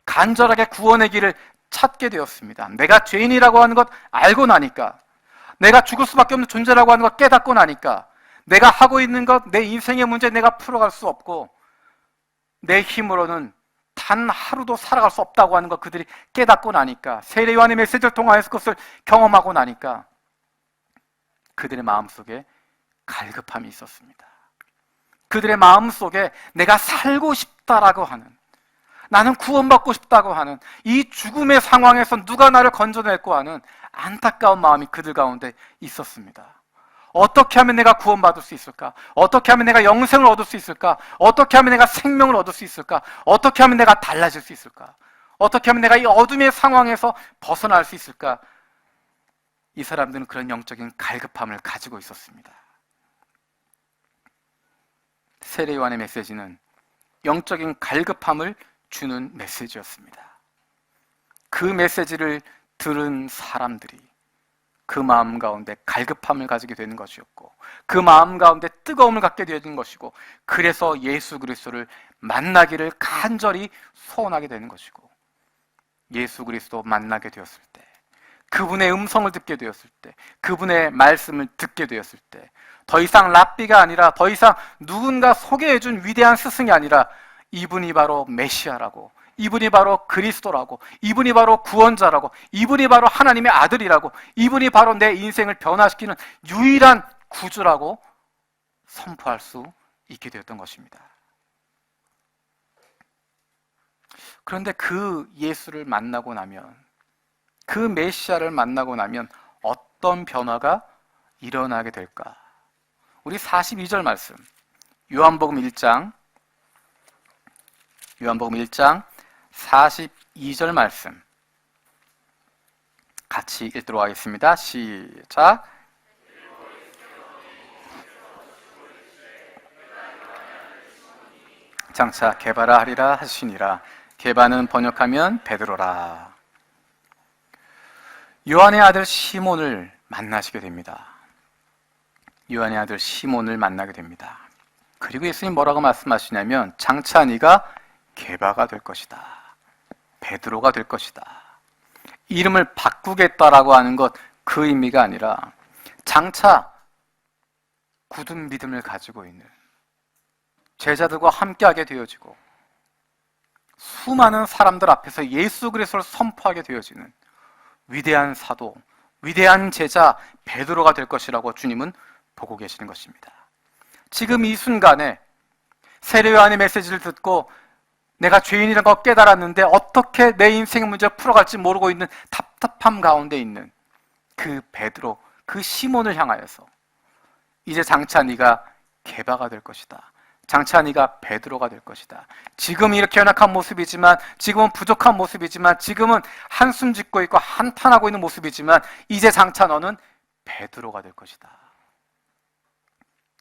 간절하게 구원의 길을 찾게 되었습니다. 내가 죄인이라고 하는 것 알고 나니까, 내가 죽을 수밖에 없는 존재라고 하는 것 깨닫고 나니까, 내가 하고 있는 것, 내 인생의 문제 내가 풀어갈 수 없고 내 힘으로는 단 하루도 살아갈 수 없다고 하는 것 그들이 깨닫고 나니까, 세례 요한의 메시지를 통하여서 그것을 경험하고 나니까 그들의 마음속에 갈급함이 있었습니다. 그들의 마음속에 내가 살고 싶다라고 하는, 나는 구원받고 싶다고 하는, 이 죽음의 상황에서 누가 나를 건져낼고 하는 안타까운 마음이 그들 가운데 있었습니다. 어떻게 하면 내가 구원받을 수 있을까? 어떻게 하면 내가 영생을 얻을 수 있을까? 어떻게 하면 내가 생명을 얻을 수 있을까? 어떻게 하면 내가 달라질 수 있을까? 어떻게 하면 내가 이 어둠의 상황에서 벗어날 수 있을까? 이 사람들은 그런 영적인 갈급함을 가지고 있었습니다. 세례 요한의 메시지는 영적인 갈급함을 주는 메시지였습니다. 그 메시지를 들은 사람들이 그 마음 가운데 갈급함을 가지게 되는 것이었고, 그 마음 가운데 뜨거움을 갖게 되는 것이고, 그래서 예수 그리스도를 만나기를 간절히 소원하게 되는 것이고, 예수 그리스도 만나게 되었을 때, 그분의 음성을 듣게 되었을 때, 그분의 말씀을 듣게 되었을 때, 더 이상 랍비가 아니라, 더 이상 누군가 소개해준 위대한 스승이 아니라, 이분이 바로 메시아라고, 이분이 바로 그리스도라고, 이분이 바로 구원자라고, 이분이 바로 하나님의 아들이라고, 이분이 바로 내 인생을 변화시키는 유일한 구주라고 선포할 수 있게 되었던 것입니다. 그런데 그 예수를 만나고 나면, 그 메시아를 만나고 나면 어떤 변화가 일어나게 될까? 우리 42절 말씀, 요한복음 1장 42절 말씀 같이 읽도록 하겠습니다. 시작. 장차 게바라 하리라 하시니라. 게바는 번역하면 베드로라. 요한의 아들 시몬을 만나시게 됩니다. 요한의 아들 시몬을 만나게 됩니다. 그리고 예수님 뭐라고 말씀하시냐면, 장차 네가 게바가 될 것이다, 베드로가 될 것이다. 이름을 바꾸겠다라고 하는 것, 그 의미가 아니라 장차 굳은 믿음을 가지고 있는 제자들과 함께하게 되어지고, 수많은 사람들 앞에서 예수 그리스도를 선포하게 되어지는 위대한 사도, 위대한 제자 베드로가 될 것이라고 주님은 보고 계시는 것입니다. 지금 이 순간에 세례 요한의 메시지를 듣고 내가 죄인이라는 걸 깨달았는데 어떻게 내 인생의 문제를 풀어갈지 모르고 있는 답답함 가운데 있는 그 베드로, 그 시몬을 향하여서 이제 장차 네가 게바가 될 것이다, 장차 네가 베드로가 될 것이다. 지금 이렇게 연약한 모습이지만, 지금은 부족한 모습이지만, 지금은 한숨 짓고 있고 한탄하고 있는 모습이지만, 이제 장차 너는 베드로가 될 것이다.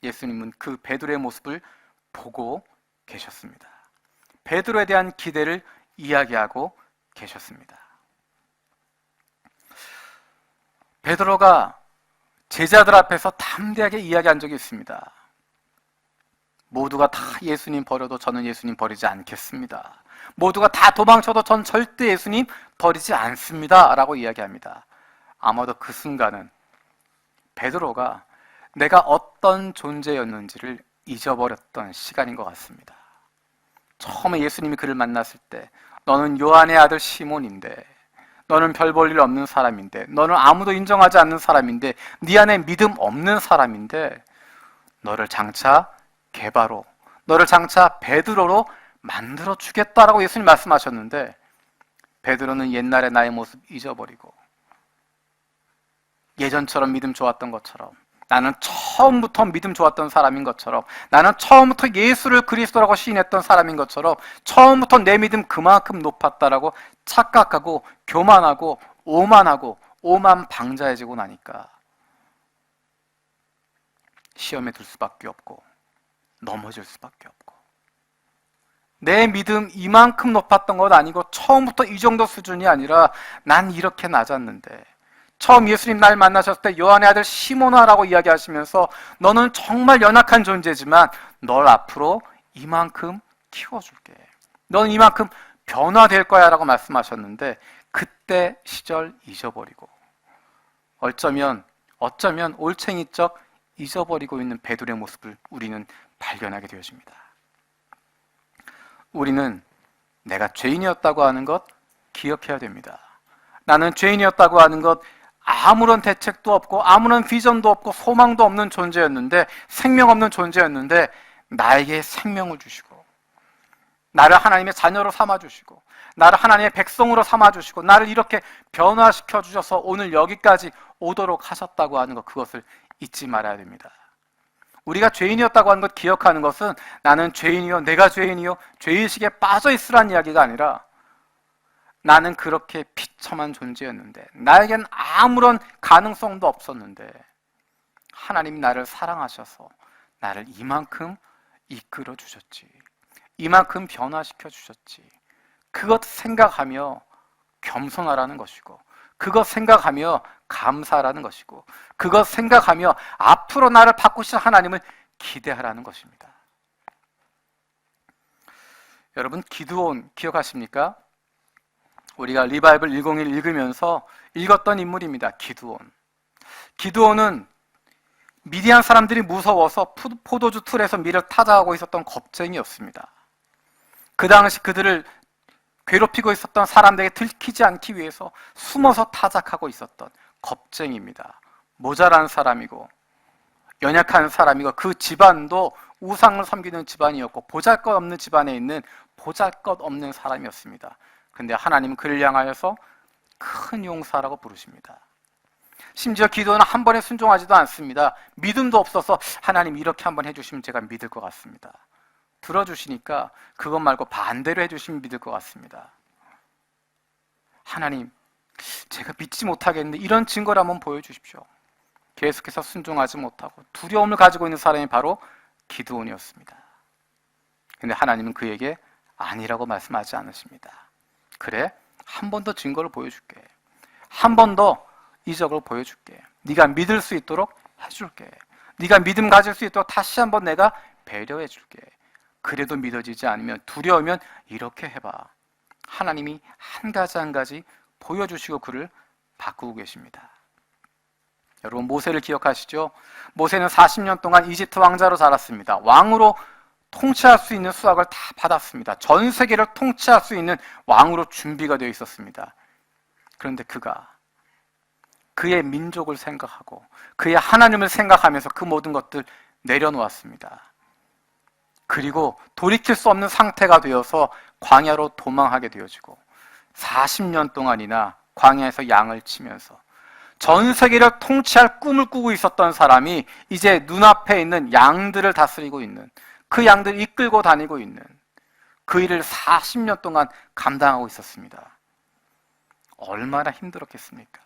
예수님은 그 베드로의 모습을 보고 계셨습니다. 베드로에 대한 기대를 이야기하고 계셨습니다. 베드로가 제자들 앞에서 담대하게 이야기한 적이 있습니다. 모두가 다 예수님 버려도 저는 예수님 버리지 않겠습니다. 모두가 다 도망쳐도 전 절대 예수님 버리지 않습니다 라고 이야기합니다. 아마도 그 순간은 베드로가 내가 어떤 존재였는지를 잊어버렸던 시간인 것 같습니다. 처음에 예수님이 그를 만났을 때, 너는 요한의 아들 시몬인데, 너는 별 볼 일 없는 사람인데, 너는 아무도 인정하지 않는 사람인데, 네 안에 믿음 없는 사람인데, 너를 장차 게바로, 너를 장차 베드로로 만들어 주겠다라고 예수님 말씀하셨는데, 베드로는 옛날의 나의 모습 잊어버리고 예전처럼 믿음 좋았던 것처럼, 나는 처음부터 믿음 좋았던 사람인 것처럼, 나는 처음부터 예수를 그리스도라고 시인했던 사람인 것처럼, 처음부터 내 믿음 그만큼 높았다라고 착각하고 교만하고 오만방자해지고 나니까 시험에 들 수밖에 없고 넘어질 수밖에 없고, 내 믿음 이만큼 높았던 건 아니고 처음부터 이 정도 수준이 아니라 난 이렇게 낮았는데, 처음 예수님 날 만나셨을 때 요한의 아들 시몬아라고 이야기하시면서 너는 정말 연약한 존재지만 널 앞으로 이만큼 키워줄게, 너는 이만큼 변화될 거야 라고 말씀하셨는데, 그때 시절 잊어버리고 어쩌면 올챙이적 잊어버리고 있는 베드로의 모습을 우리는 발견하게 되어집니다. 우리는 내가 죄인이었다고 하는 것 기억해야 됩니다. 나는 죄인이었다고 하는 것, 아무런 대책도 없고 아무런 비전도 없고 소망도 없는 존재였는데, 생명 없는 존재였는데, 나에게 생명을 주시고 나를 하나님의 자녀로 삼아주시고 나를 하나님의 백성으로 삼아주시고 나를 이렇게 변화시켜 주셔서 오늘 여기까지 오도록 하셨다고 하는 것, 그것을 잊지 말아야 됩니다. 우리가 죄인이었다고 하는 것 기억하는 것은 나는 죄인이요, 내가 죄인이요, 죄의식에 빠져 있으란 이야기가 아니라, 나는 그렇게 비참한 존재였는데, 나에겐 아무런 가능성도 없었는데 하나님이 나를 사랑하셔서 나를 이만큼 이끌어 주셨지, 이만큼 변화시켜 주셨지. 그것 생각하며 겸손하라는 것이고, 그것 생각하며 감사하라는 것이고, 그것 생각하며 앞으로 나를 바꾸실 하나님을 기대하라는 것입니다. 여러분, 기드온 기억하십니까? 우리가 리바이블 101 읽으면서 읽었던 인물입니다. 기드온은 미디안 사람들이 무서워서 포도주 틀에서 밀을 타자하고 있었던 겁쟁이였습니다. 그 당시 그들을 괴롭히고 있었던 사람들에게 들키지 않기 위해서 숨어서 타작하고 있었던 겁쟁이입니다. 모자란 사람이고 연약한 사람이고, 그 집안도 우상을 섬기는 집안이었고 보잘것없는 집안에 있는 보잘것없는 사람이었습니다. 근데 하나님은 그를 향하여서 큰 용사라고 부르십니다. 심지어 기도는 한 번에 순종하지도 않습니다. 믿음도 없어서 하나님 이렇게 한번 해주시면 제가 믿을 것 같습니다. 들어주시니까 그것 말고 반대로 해주시면 믿을 것 같습니다. 하나님, 제가 믿지 못하겠는데 이런 증거를 한번 보여주십시오. 계속해서 순종하지 못하고 두려움을 가지고 있는 사람이 바로 기드온이었습니다. 근데 하나님은 그에게 아니라고 말씀하지 않으십니다. 그래, 한 번 더 증거를 보여줄게. 한 번 더 이적을 보여줄게. 네가 믿을 수 있도록 해줄게. 네가 믿음 가질 수 있도록 다시 한번 내가 배려해줄게. 그래도 믿어지지 않으면, 두려우면 이렇게 해봐. 하나님이 한 가지 한 가지 보여주시고 그를 바꾸고 계십니다. 여러분, 모세를 기억하시죠? 모세는 40년 동안 이집트 왕자로 자랐습니다. 왕으로 통치할 수 있는 수학을 다 받았습니다. 전 세계를 통치할 수 있는 왕으로 준비가 되어 있었습니다. 그런데 그가 그의 민족을 생각하고 그의 하나님을 생각하면서 그 모든 것들 내려놓았습니다. 그리고 돌이킬 수 없는 상태가 되어서 광야로 도망하게 되어지고 40년 동안이나 광야에서 양을 치면서 전 세계를 통치할 꿈을 꾸고 있었던 사람이 이제 눈앞에 있는 양들을 다스리고 있는, 그 양들을 이끌고 다니고 있는 그 일을 40년 동안 감당하고 있었습니다. 얼마나 힘들었겠습니까?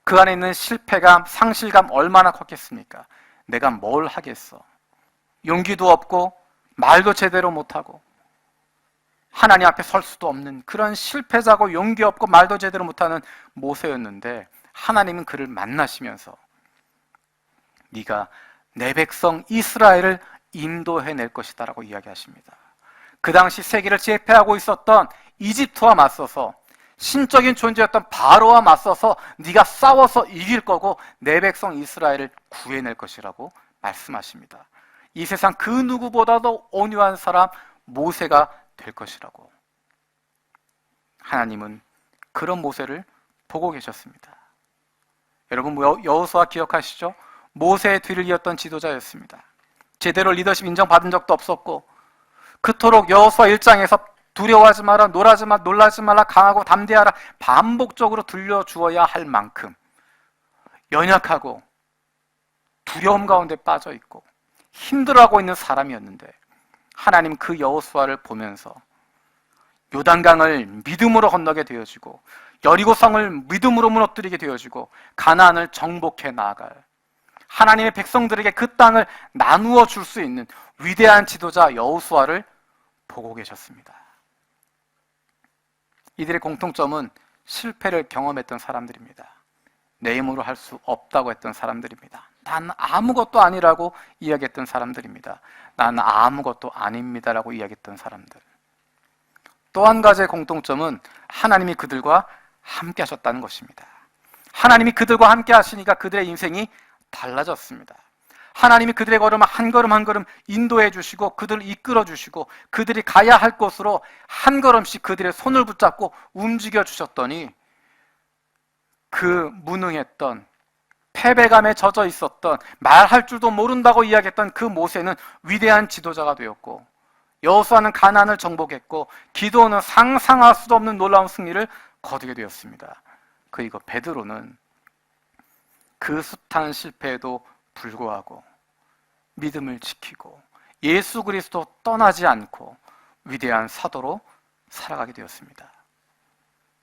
그 안에 있는 실패감, 상실감 얼마나 컸겠습니까? 내가 뭘 하겠어? 용기도 없고 말도 제대로 못하고 하나님 앞에 설 수도 없는 그런 실패자고 용기 없고 말도 제대로 못하는 모세였는데, 하나님은 그를 만나시면서 네가 내 백성 이스라엘을 인도해낼 것이다 라고 이야기하십니다. 그 당시 세계를 제패하고 있었던 이집트와 맞서서, 신적인 존재였던 바로와 맞서서 네가 싸워서 이길 거고 내 백성 이스라엘을 구해낼 것이라고 말씀하십니다. 이 세상 그 누구보다도 온유한 사람 모세가 될 것이라고. 하나님은 그런 모세를 보고 계셨습니다. 여러분, 여호수아 기억하시죠? 모세의 뒤를 이었던 지도자였습니다. 제대로 리더십 인정받은 적도 없었고, 그토록 여호수아 1장에서 두려워하지 마라, 놀라지 마라, 강하고 담대하라 반복적으로 들려주어야 할 만큼 연약하고 두려움 가운데 빠져 있고 힘들어하고 있는 사람이었는데, 하나님 그 여호수아를 보면서 요단강을 믿음으로 건너게 되어지고 여리고성을 믿음으로 무너뜨리게 되어지고 가나안을 정복해 나아갈 하나님의 백성들에게 그 땅을 나누어 줄 수 있는 위대한 지도자 여호수아를 보고 계셨습니다. 이들의 공통점은 실패를 경험했던 사람들입니다. 내 힘으로 할 수 없다고 했던 사람들입니다. 난 아무것도 아니라고 이야기했던 사람들입니다. 난 아무것도 아닙니다라고 이야기했던 사람들. 또 한 가지의 공통점은 하나님이 그들과 함께 하셨다는 것입니다. 하나님이 그들과 함께 하시니까 그들의 인생이 달라졌습니다. 하나님이 그들의 걸음을 한 걸음 한 걸음 인도해 주시고 그들을 이끌어 주시고 그들이 가야 할 곳으로 한 걸음씩 그들의 손을 붙잡고 움직여 주셨더니, 그 무능했던, 패배감에 젖어 있었던, 말할 줄도 모른다고 이야기했던 그 모세는 위대한 지도자가 되었고, 여호수아는 가나안을 정복했고, 기드온은 상상할 수도 없는 놀라운 승리를 거두게 되었습니다. 그리고 베드로는 그 숱한 실패에도 불구하고 믿음을 지키고 예수 그리스도 떠나지 않고 위대한 사도로 살아가게 되었습니다.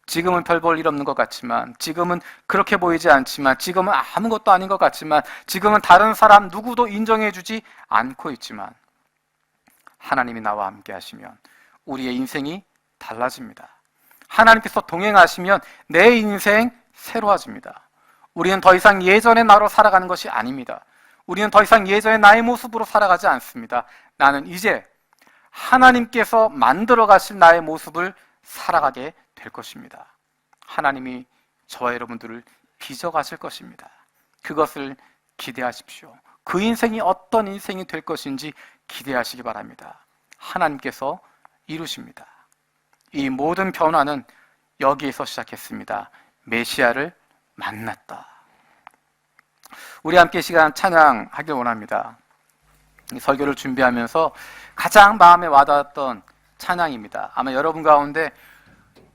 지금은 별 볼 일 없는 것 같지만, 지금은 그렇게 보이지 않지만, 지금은 아무것도 아닌 것 같지만, 지금은 다른 사람 누구도 인정해주지 않고 있지만, 하나님이 나와 함께 하시면 우리의 인생이 달라집니다. 하나님께서 동행하시면 내 인생 새로워집니다. 우리는 더 이상 예전의 나로 살아가는 것이 아닙니다. 우리는 더 이상 예전의 나의 모습으로 살아가지 않습니다. 나는 이제 하나님께서 만들어 가실 나의 모습을 살아가게 될 것입니다. 하나님이 저와 여러분들을 빚어가실 것입니다. 그것을 기대하십시오. 그 인생이 어떤 인생이 될 것인지 기대하시기 바랍니다. 하나님께서 이루십니다. 이 모든 변화는 여기에서 시작했습니다. 메시아를 만났다. 우리 함께 시간 찬양하길 원합니다. 이 설교를 준비하면서 가장 마음에 와닿았던 찬양입니다. 아마 여러분 가운데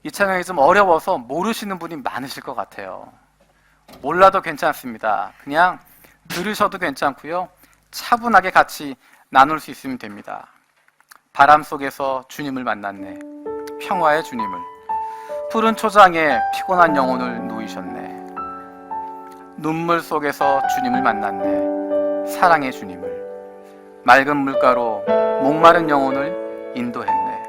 이 찬양이 좀 어려워서 모르시는 분이 많으실 것 같아요. 몰라도 괜찮습니다. 그냥 들으셔도 괜찮고요. 차분하게 같이 나눌 수 있으면 됩니다. 바람 속에서 주님을 만났네. 평화의 주님을. 푸른 초장에 피곤한 영혼을 누이셨네. 눈물 속에서 주님을 만났네. 사랑의 주님을. 맑은 물가로 목마른 영혼을 인도했네.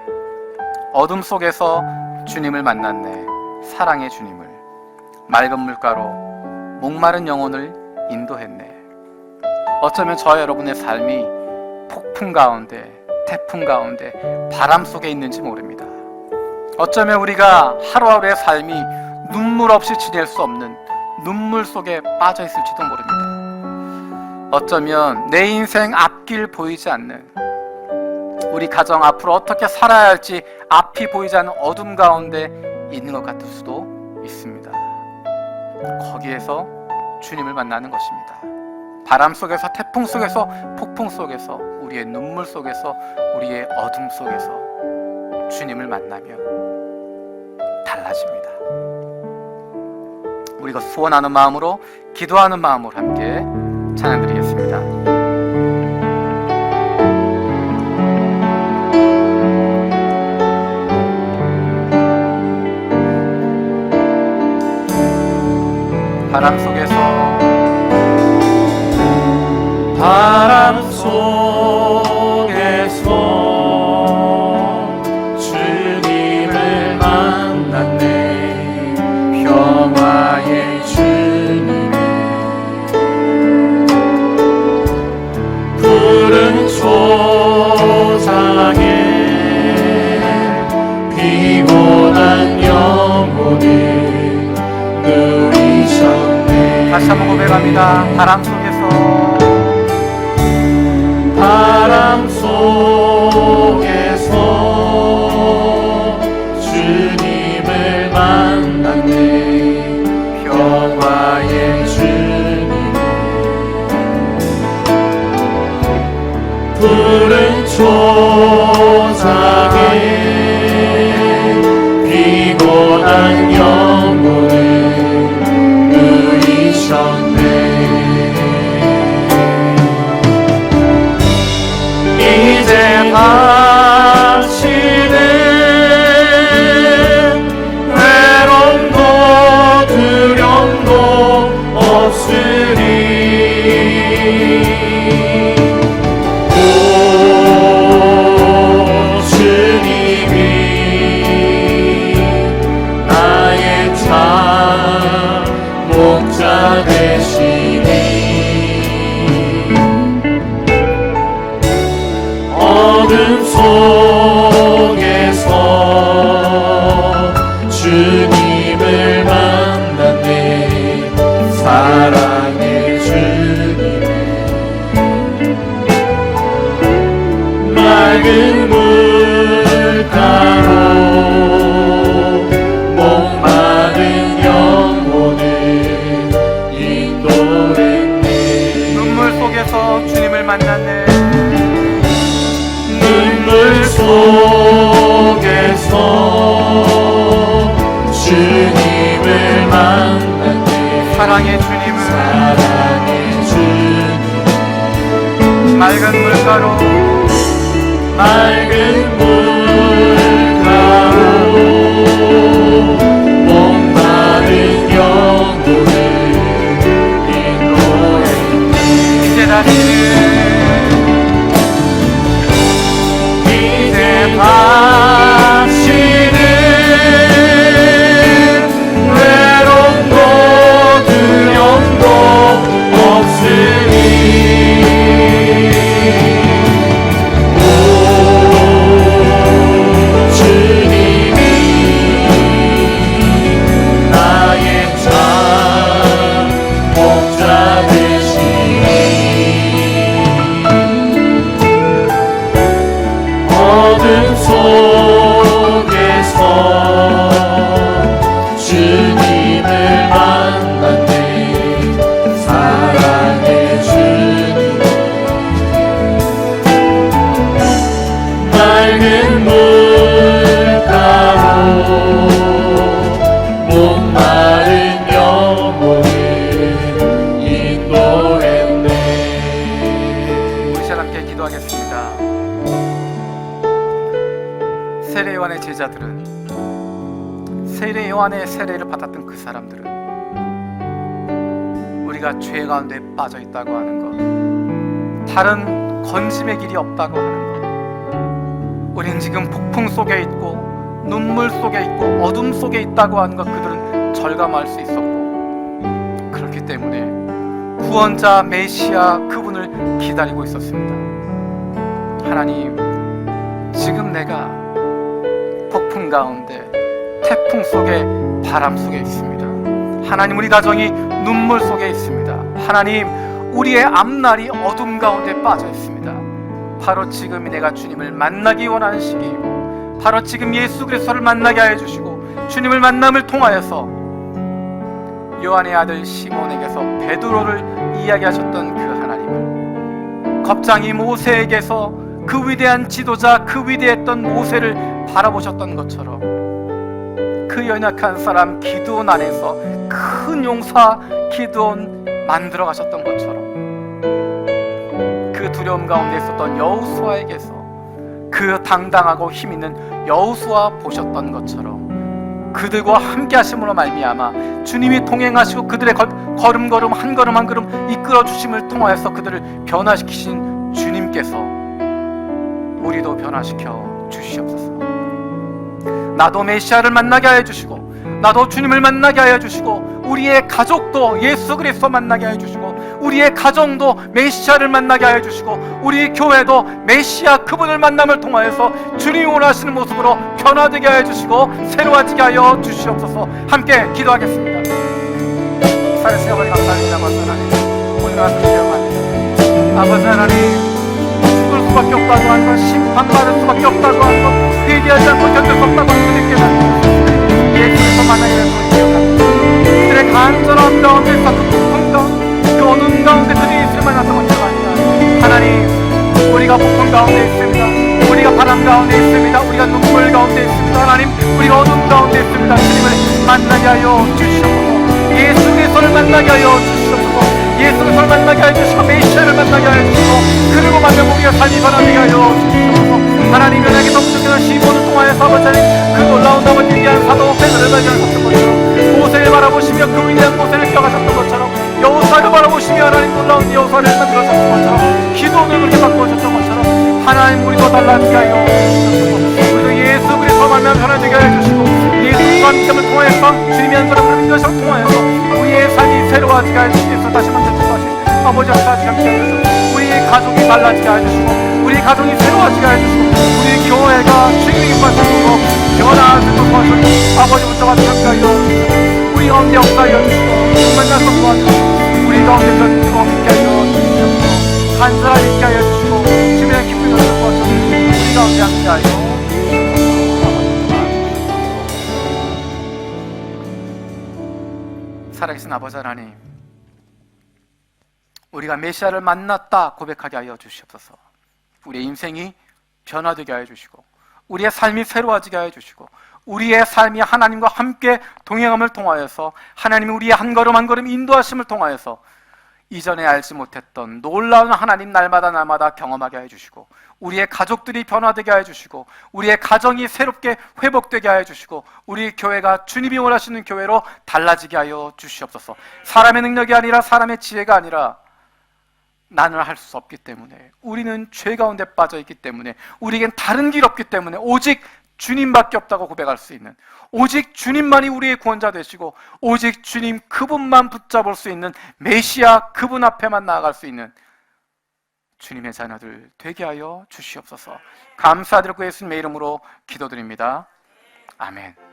어둠 속에서 주님을 만났네. 사랑의 주님을. 맑은 물가로 목마른 영혼을 인도했네. 어쩌면 저와 여러분의 삶이 폭풍 가운데, 태풍 가운데, 바람 속에 있는지 모릅니다. 어쩌면 우리가 하루하루의 삶이 눈물 없이 지낼 수 없는 눈물 속에 빠져 있을지도 모릅니다. 어쩌면 내 인생 앞길 보이지 않는, 우리 가정 앞으로 어떻게 살아야 할지 앞이 보이지 않는 어둠 가운데 있는 것 같을 수도 있습니다. 거기에서 주님을 만나는 것입니다. 바람 속에서, 태풍 속에서, 폭풍 속에서, 우리의 눈물 속에서, 우리의 어둠 속에서 주님을 만나면 달라집니다. 우리가 소원하는 마음으로, 기도하는 마음으로 함께 찬양 드리겠습니다. 바람 속에서, 바람 속에서 주님을 만났네. 평화의 주님, 푸른 초장에 피곤한 영혼을 누리셨네. 다시 한번 고백합니다. 바람 속에서, 바람 속에서 주님을 만났네. 평화의 주님, 푸른 초장에 피곤한 영혼을 누이셨네. 이제 다시는 외로움도 두려움도 없으리. 오 주님이 나의 참 목자 되시니 어둠 속에서 주님을 만났네. 사랑의 주님, 맑은 물가로 목마른 영혼을 인도했네. 눈물 속에서 주님을 만났네. 눈물 속에서 주님을 만났네. 사랑의 주님을. 사랑의 주님, 맑은 물가로, 맑은 물가로 목마른 영혼을 인도했네. 이제 다시는 다시는 외롭고 두려움도 없으니 오 주님이 나의 참 목자 되시니 어둠 속에서 주님을 만났네 사랑의 주님 맑은 물가로 목마른 영혼을 인도했네. 우리 자 함께 기도하겠습니다. 세례 요한의 제자들은 세례 요한의 세례를 받았던 그 사람들은 우리가 죄 가운데 빠져 있다고 하는 것, 다른 건짐의 길이 없다고 하는 것, 우린 지금 폭풍 속에 있고 눈물 속에 있고 어둠 속에 있다고 하는 것, 그들은 절감할 수 있었고, 그렇기 때문에 구원자 메시아 그분을 기다리고 있었습니다. 하나님, 지금 내가 폭풍 가운데 태풍 속에 바람 속에 있습니다. 하나님, 우리 가정이 눈물 속에 있습니다. 하나님, 우리의 앞날이 어둠 가운데 빠져 있습니다. 바로 지금이 내가 주님을 만나기 원하는 시기이고, 바로 지금 예수 그리스도를 만나게 하여 주시고, 주님을 만남을 통하여서 요한의 아들 시몬에게서 베드로를 이야기하셨던 그 하나님을, 겁장이 모세에게서 그 위대한 지도자, 그 위대했던 모세를 바라보셨던 것처럼 그 연약한 사람 기드온 안에서 큰 용사 기드온 만들어 가셨던 것처럼, 그 두려움 가운데 있었던 여호수아에게서 그 당당하고 힘있는 여호수아 보셨던 것처럼, 그들과 함께 하심으로 말미암아 주님이 동행하시고 그들의 걸음걸음 한 걸음 한 걸음 이끌어 주심을 통하여서 그들을 변화시키신 주님께서 우리도 변화시켜 주시옵소서. 나도 메시아를 만나게 하여 주시고, 나도 주님을 만나게 하여 주시고, 우리의 가족도 예수 그리스도 만나게 하여 주시고, 우리의 가정도 메시아를 만나게 하여 주시고, 우리 교회도 메시아 그분을 만남을 통하여서 주님이 원하시는 모습으로 변화되게 하여 주시고 새로워지게 하여 주시옵소서. 함께 기도하겠습니다. 살으시고 아버지 감사합니다. 아버지 하나님, 오늘 같은 기억합니다. 아버지 하나님, 죽을 수밖에 없다고 하는 것, 심판받을 수밖에 없다고 하는 것, 회개하지 않고 견딜 수 없다고 하는 것 깨닫습니다. 예수께서 만나게 되는 것을 기억합니다. 그들의 간절한 가운데서 그 폭풍 가운데, 그 어둠 가운데 그들이 예수를 만났다고 기억합니다. 하나님, 우리가 폭풍 가운데 있습니다. 우리가 바람 가운데 있습니다. 우리가 눈물 가운데 있습니다. 하나님, 우리가 어둠 가운데 있습니다. 주님을 만나게 하여 주시옵소서. 예수 그리스도를 만나게 하여 주시옵소서. 예수 그리스도를 만나게 하여 주시고, 메시아를 만나게 하여 주시고, 그리고 만나면 우리가 삶이 변화되게 하여 주시옵소서. 하나님, 연약에 넘쳐지는 시몬을 통하여서 아버지 그 놀라운 아버지 위대한 사도 베드로를 발견하셨던 것처럼, 모세를 바라보시며 그 위대한 모세를 기억하셨던 것처럼, 여호수아를 바라보시며 하나님 놀라운 여호수아를 만들어셨던 것처럼, 기도를 그렇게 바꾸셨던 것처럼, 하나님, 우리도 달라지게 하여 주시옵소서. 우리도 예수 그리스도 만나면 변화되게 하여 주시고, 예수 그리스도와 믿음을 통하여서 주님의 한 사람을 믿으심을 통하여서 우리의 삶이 새로워지게 하여 주시옵소서. 다시 한번 주시옵소서. 아버지 역사하시게 하여 주시옵소서. 우리의 가족이 달라지게 하여 주시고, 우리 가정이 새로워지게 하여 주시고, 우리 교회가 주님의 기뻐하시고 변화하시고 도와주시고, 아버지부터 같이 하여 주시고, 우리 가운데 역사하여 주시고, 만나서 도와주시고, 우리 가운데 그런 뜨거움 있게 하여 주시옵소서. 간절하게 있게 하여 주시고, 주님의 기쁨을 도와주시고, 우리 가운데 함께 하여 주시옵소서. 살아계신 아버지 하나님, 우리가 메시아를 만났다 고백하게 하여 주시옵소서. 우리의 인생이 변화되게 하여 주시고, 우리의 삶이 새로워지게 하여 주시고, 우리의 삶이 하나님과 함께 동행함을 통하여서 하나님이 우리의 한 걸음 한 걸음 인도하심을 통하여서 이전에 알지 못했던 놀라운 하나님 날마다 날마다 경험하게 하여 주시고, 우리의 가족들이 변화되게 하여 주시고, 우리의 가정이 새롭게 회복되게 하여 주시고, 우리 교회가 주님이 원하시는 교회로 달라지게 하여 주시옵소서. 사람의 능력이 아니라, 사람의 지혜가 아니라 나는 할 수 없기 때문에, 우리는 죄 가운데 빠져 있기 때문에, 우리에겐 다른 길 없기 때문에 오직 주님밖에 없다고 고백할 수 있는, 오직 주님만이 우리의 구원자 되시고 오직 주님 그분만 붙잡을 수 있는 메시아, 그분 앞에만 나아갈 수 있는 주님의 자녀들 되게 하여 주시옵소서. 감사드리고 예수님의 이름으로 기도드립니다. 아멘.